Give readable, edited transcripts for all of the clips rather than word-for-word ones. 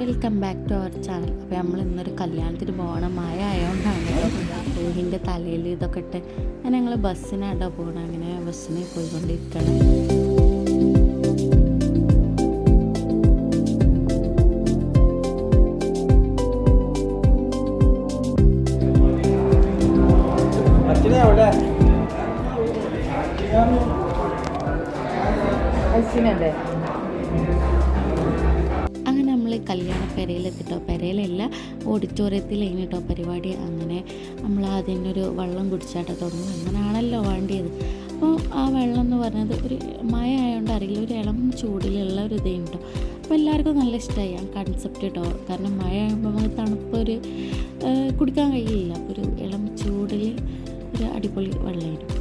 Welcome back to our channel. അപ്പോൾ നമ്മൾ ഇന്നൊരു കല്യാണത്തിന് പോകണം. മഴ ആയതുകൊണ്ടാണ് കേട്ടോ റൂഹിൻ്റെ തലയിൽ ഇതൊക്കെ ഇട്ട് അങ്ങനെ ഞങ്ങൾ ബസ്സിനാട്ടോ പോകണം. അങ്ങനെ ബസ്സിന് പോയിക്കൊണ്ടിരിക്കണം. അങ്ങനെ നമ്മൾ കല്യാണ പെരയിലെത്തിട്ടോ. പെരയിലല്ല, ഓഡിറ്റോറിയത്തിലേന് കേട്ടോ പരിപാടി. അങ്ങനെ നമ്മൾ ആദ്യം ഒരു വെള്ളം കുടിച്ചാട്ടോ തുടങ്ങും. അങ്ങനെയാണല്ലോ വേണ്ടിയത്. അപ്പോൾ ആ വെള്ളം എന്ന് പറഞ്ഞത് ഒരു മഴ ആയതുകൊണ്ട് അറിയില്ല, ഒരു ഇളം ചൂടിലുള്ള ഒരു ഇതേന് കേട്ടോ. അപ്പോൾ എല്ലാവർക്കും നല്ല ഇഷ്ടമായി ആ കൺസെപ്റ്റ് കേട്ടോ. കാരണം മഴ ആകുമ്പോൾ നമുക്ക് തണുപ്പ് ഒരു കുടിക്കാൻ കഴിയില്ല. അപ്പോൾ ഒരു ഇളം ചൂടിൽ ഒരു അടിപൊളി വെള്ളമായിരുന്നു.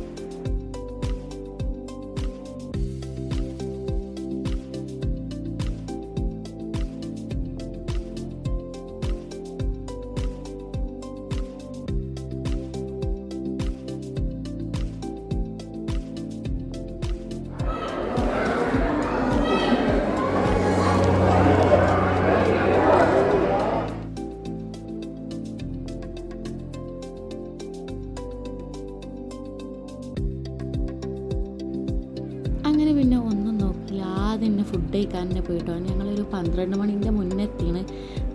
അങ്ങനെ പിന്നെ ഒന്നും നോക്കില്ല, ആദ്യം തന്നെ ഫുഡ് കഴിക്കാൻ തന്നെ പോയിട്ടോ. ഞങ്ങളൊരു 12 മണിൻ്റെ മുന്നേ എത്തിയാണ്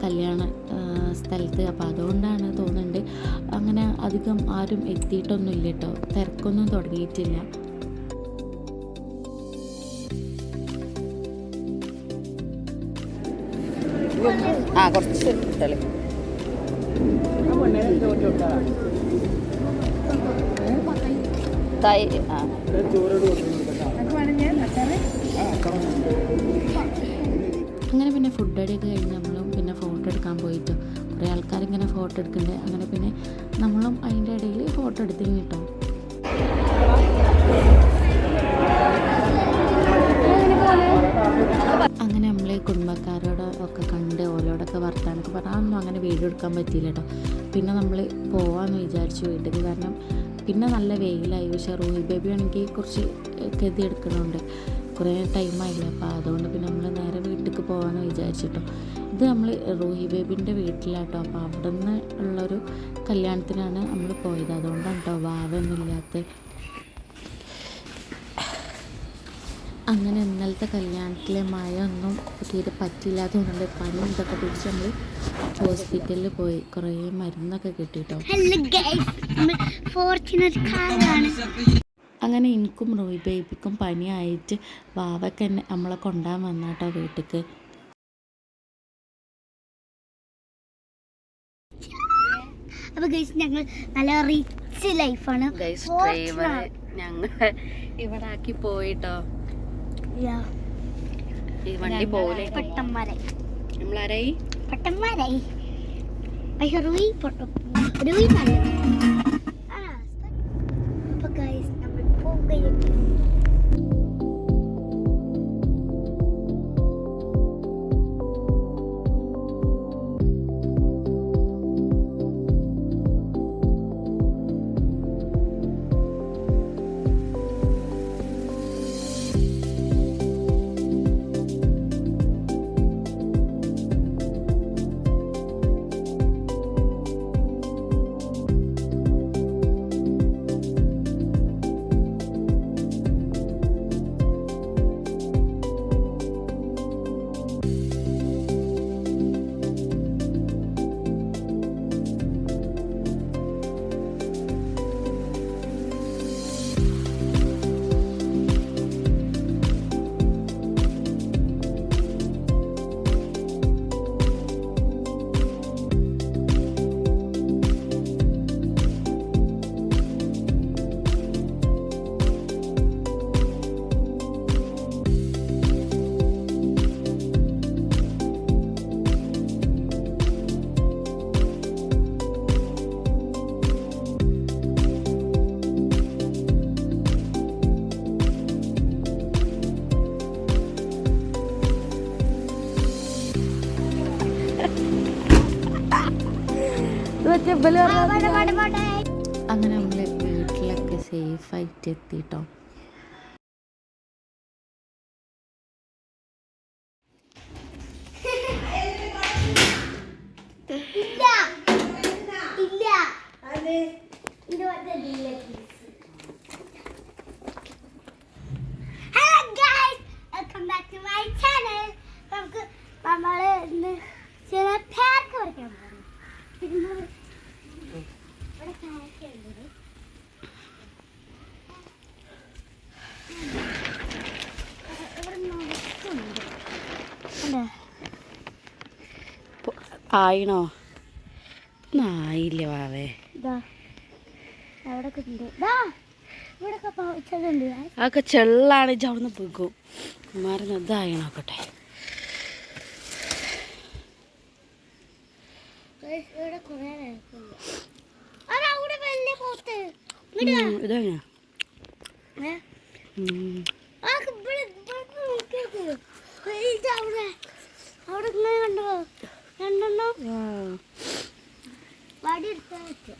കല്യാണ സ്ഥലത്ത്. അപ്പോൾ അതുകൊണ്ടാണ് തോന്നുന്നുണ്ട് അങ്ങനെ അധികം ആരും എത്തിയിട്ടൊന്നും ഇല്ല കേട്ടോ. തിരക്കൊന്നും തുടങ്ങിയിട്ടില്ല. കുറച്ച് അങ്ങനെ പിന്നെ ഫുഡ് അടിയൊക്കെ കഴിഞ്ഞ് നമ്മളും പിന്നെ ഫോട്ടോ എടുക്കാൻ പോയിട്ട് കുറേ ആൾക്കാരിങ്ങനെ ഫോട്ടോ എടുക്കുന്നുണ്ട്. അങ്ങനെ പിന്നെ നമ്മളും അതിൻ്റെ ഇടയിൽ ഫോട്ടോ എടുത്തിന് കേട്ടോ. അങ്ങനെ നമ്മൾ കുടുംബക്കാരോട് ഒക്കെ കണ്ട് ഓരോടൊക്കെ വർത്താനൊക്കെ പറഞ്ഞാൽ അതൊന്നും അങ്ങനെ വീഡിയോ എടുക്കാൻ പറ്റിയില്ല കേട്ടോ. പിന്നെ നമ്മൾ പോവാമെന്ന് വിചാരിച്ചു വീട്ടിൽ. കാരണം പിന്നെ നല്ല വെയിലായി. പക്ഷേ റൂഹി ബേബി ആണെങ്കിൽ കുറച്ച് ഗതി എടുക്കണമുണ്ട്, കുറേ ടൈമായില്ല. അപ്പോൾ അതുകൊണ്ട് പിന്നെ നമ്മൾ നേരെ വീട്ടിലേക്ക് പോകാമെന്ന് വിചാരിച്ചിട്ടോ. ഇത് നമ്മൾ റൂഹി ബേബിൻ്റെ വീട്ടിലാട്ടോ. അപ്പോൾ അവിടെ നിന്ന് ഉള്ളൊരു കല്യാണത്തിനാണ് നമ്മൾ പോയത്. അതുകൊണ്ടാണ് കേട്ടോ വാവൊന്നുമില്ലാത്ത. അങ്ങനെ ഇന്നലത്തെ കല്യാണത്തിലെ മഴ ഒന്നും തീരെ പറ്റില്ലാത്തതുകൊണ്ട് പനി ഇതൊക്കെ പിടിച്ച് നമ്മൾ ഹോസ്പിറ്റലിൽ പോയി കുറേ മരുന്നൊക്കെ കിട്ടിട്ടോ. അങ്ങനെ എനിക്കും റോയി ബേബിക്കും പനിയായിട്ട് വാവയ്ക്ക് തന്നെ നമ്മളെ കൊണ്ടുപോകാൻ വന്നാട്ടോ വീട്ടിലേക്ക്. അപ്പോൾ ഗൈസ് ഞങ്ങൾ നല്ല റിച്ച് ലൈഫാണ്. ഞങ്ങൾ ഇവിടെ ആക്കി പോയിട്ടോ. ഈ വണ്ടി പോലെ പെട്ടന്മാരായി നമ്മളാരായി പെട്ടന്മാരായി. പക്ഷെ റൂയി നല്ല. അപ്പോൾ ഗൈസ് നമ്മൾ പോകുകയുണ്ട്. അങ്ങനെ നമ്മൾ വീട്ടിലൊക്കെ സേഫായിട്ട് എത്തിട്ടോ. Hello guys, welcome back to my channel. നമുക്ക് നമ്മള് ഇന്ന് ചില പാർക്ക് വരയ്ക്കാൻ പോകുന്നു. പിന്നെ ഇവിടെ പാർക്ക് ഉണ്ട്. ഇവിടെ നോക്കുന്നുണ്ട്. എന്താ ആയിണോ? ആയില്ലേ വാവേ. ഇതാ അവിടെയൊക്കെ ഉണ്ട്. ഇതാ ഇവിടെയൊക്കെ പൗച്ചുണ്ട്. അതൊക്കെ ചെള്ളാണ്. ഇജ്ജ് അവിടുന്ന് പോകും മാറുന്ന ഇതായി നോക്കട്ടെ. ഇവിടെ കുറേ നേരത്തുണ്ട്. അവിടെ വലിയ പോത്ത് ഇതാ അവിടെ ഇങ്ങനെ കണ്ടോ? രണ്ടെണ്ണം വടി എടുത്താൽ പറ്റും.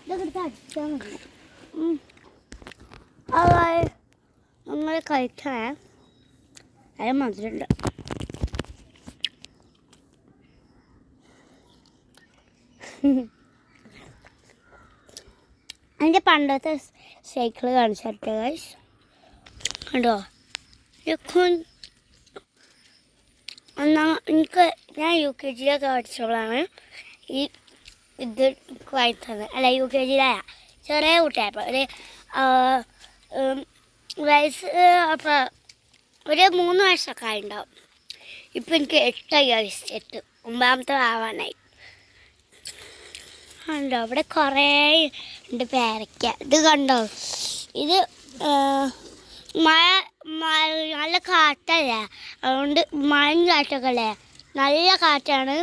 ഇതൊക്കെ എടുത്ത് അടിച്ചാൽ മതി. അതായത് നമ്മൾ കഴിക്കണേ. അതിന് മധുരമുണ്ട്. അതിൻ്റെ പണ്ടത്തെ സൈക്കിള് കാണിച്ചിട്ട് ഗൈസ് കണ്ടോ? എനിക്ക് ഞാൻ UKG പഠിച്ചപ്പോഴാണ് ഈ ഇത് വായിത്തത്. അല്ല, UKG ചെറിയ കുട്ടിയായപ്പോൾ ഒരു വയസ്സ് അപ്പോൾ ഒരു 3 വയസ്സൊക്കെ ആയിട്ടുണ്ടാവും. ഇപ്പം എനിക്ക് 8 വയസ്സ് 8 9ാമത്തെ ആവാനായി. കണ്ടോ അവിടെ കുറേ ഉണ്ട് പേരയ്ക്ക. ഇത് കണ്ടോ? ഇത് മഴ നല്ല കാറ്റല്ലേ, അതുകൊണ്ട് മഴയും കാറ്റൊക്കെ അല്ലേ, നല്ല കാറ്റാണ്.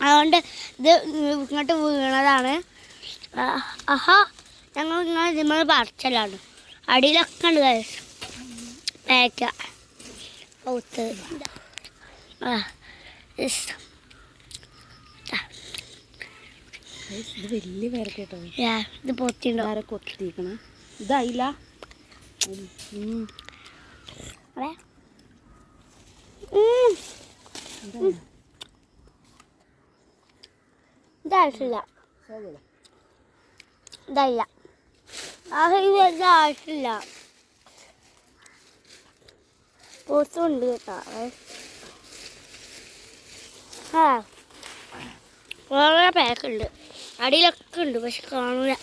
അതുകൊണ്ട് ഇത് ഇങ്ങോട്ട് വീണതാണ്. ആഹാ, ഞങ്ങൾ ഇങ്ങനെ ഇതിന്മേൽ പറിച്ചലാണ്. അടിയിലൊക്കെ ഉണ്ട് പേരയ്ക്ക പൗത്ത്. ഇത് വലിയ പേരക്കേട്ടോ. ഇത് പൊത്തിണ്ടോ? ആരെ കൊത്തിക്കണം. ഇതായില്ല. ഇതായിട്ടില്ല. ഇതായില്ല. ഇതായിട്ടില്ല. പോത്തുണ്ട് കേട്ടോ. വളരെ പാക്കുണ്ട്. അടിയിലൊക്കെ ഉണ്ട്, പക്ഷെ കാണൂല.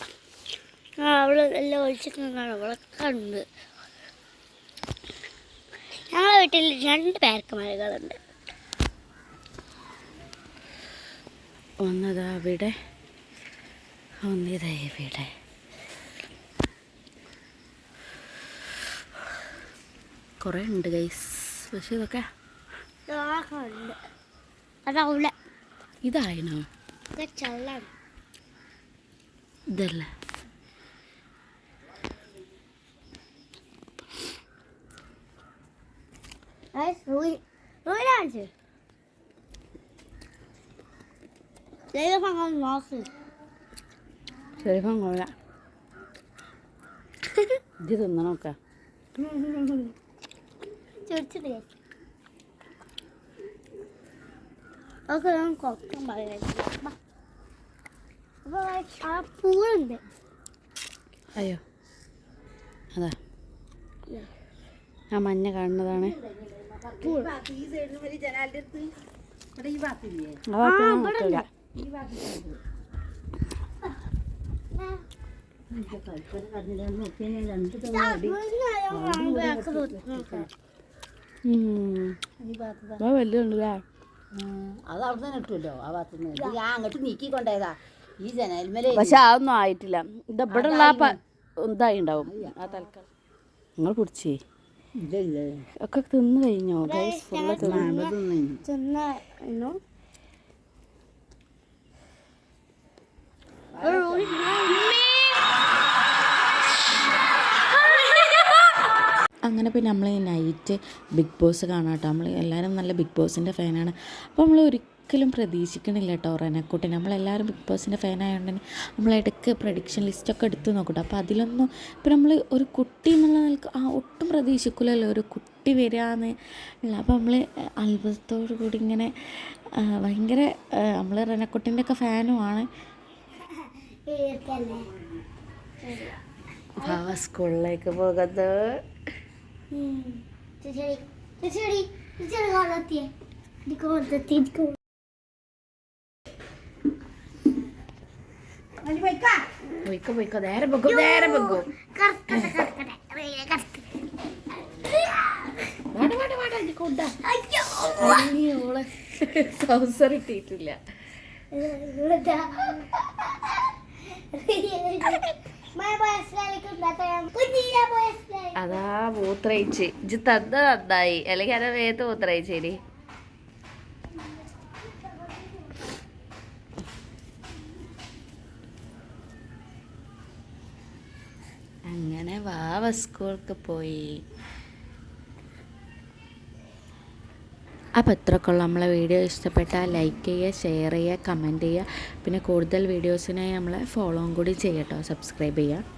അവിടെ എല്ലാം ഒളിച്ചൊക്കെ കാണും. അവളൊക്കെ ഉണ്ട്. ഞങ്ങളുടെ വീട്ടിൽ 2 പേരക്കമരങ്ങളുണ്ട്. ഒന്നതാ ഇവിടെ, ഒന്നിതാ ഇവിടെ. കുറേ ഉണ്ട് ഗൈസ്, പക്ഷെ ഇതൊക്കെ ഉണ്ട്. അതവിടെ ഇതായിണോ? ചെള്ളാണ്. ഇതല്ല. ശരിക്കും കൊള്ള. ഇത് തിന്നണമൊക്കെ. ചോദിച്ചിട്ട് ഒക്കെ ഞാൻ കൊക്കം പറയുന്നത്. അപ്പോൾ ആ പൂവുണ്ട്. അയ്യോ, അതാ ആ മഞ്ഞ കാണുന്നതാണ്. വലുതുണ്ടല്ലേ? അത് അവിടെ തന്നെ ഇട്ടുമല്ലോ ആ ഭാഗത്തുനിന്ന്. ഞാൻ അങ്ങോട്ട് നീക്കിക്കൊണ്ടേതാ ഈ ജനൽമേലെ. പക്ഷെ അതൊന്നും ആയിട്ടില്ല. ഇത് ഇവിടെ ഉള്ള ഇതായി ഉണ്ടാവും. ആ തൽക്കാലം നിങ്ങൾ പിടിച്ചേ ഒക്കെ തിന്നു കഴിഞ്ഞോ? ഫുള്ള് തിന്നു. അങ്ങനെ പിന്നെ നമ്മൾ നൈറ്റ് ബിഗ് ബോസ് കാണാം കേട്ടോ. നമ്മൾ എല്ലാവരും നല്ല ബിഗ് ബോസിൻ്റെ ഫാനാണ്. അപ്പോൾ നമ്മൾ ഒരിക്കലും പ്രതീക്ഷിക്കണില്ല കേട്ടോ റെനക്കുട്ടി. നമ്മളെല്ലാവരും ബിഗ് ബോസിൻ്റെ ഫാനായതുകൊണ്ട് തന്നെ നമ്മളിടയ്ക്ക് പ്രഡിക്ഷൻ ലിസ്റ്റൊക്കെ എടുത്ത് നോക്കട്ടോ. അപ്പോൾ അതിലൊന്നും ഇപ്പോൾ നമ്മൾ ഒരു കുട്ടി എന്നുള്ള നിലക്ക് ഒട്ടും പ്രതീക്ഷിക്കില്ലല്ലോ ഒരു കുട്ടി പൊട്ടി വരികയെന്ന് ഉള്ള. അപ്പോൾ നമ്മൾ അത്ഭുതത്തോടു കൂടി ഇങ്ങനെ ഭയങ്കര നമ്മൾ റെനക്കുട്ടിൻ്റെ ഒക്കെ ഫാനുമാണ്. ഭാവ സ്കൂളിലേക്ക് പോകുന്നത്. പോയിക്കോ നേരെ പോകും. സൗസർ ഇട്ടിട്ടില്ല. അതാ മൂത്രയിച്ച് ഇജ്ജ് തന്ന നന്നായി, അല്ലെങ്കിൽ അതെ വേഗത്ത് മൂത്രയിച്ചേരി. അങ്ങനെ വാവ സ്കൂൾക്ക് പോയി. അപ്പോൾ ഇത്രയൊക്കെയുള്ള നമ്മളെ വീഡിയോ ഇഷ്ടപ്പെട്ടാൽ ലൈക്ക് ചെയ്യുക, ഷെയർ ചെയ്യുക, കമൻറ്റ് ചെയ്യുക. പിന്നെ കൂടുതൽ വീഡിയോസിനായി നമ്മളെ ഫോളോയും കൂടി ചെയ്യട്ടോ, സബ്സ്ക്രൈബ് ചെയ്യുക.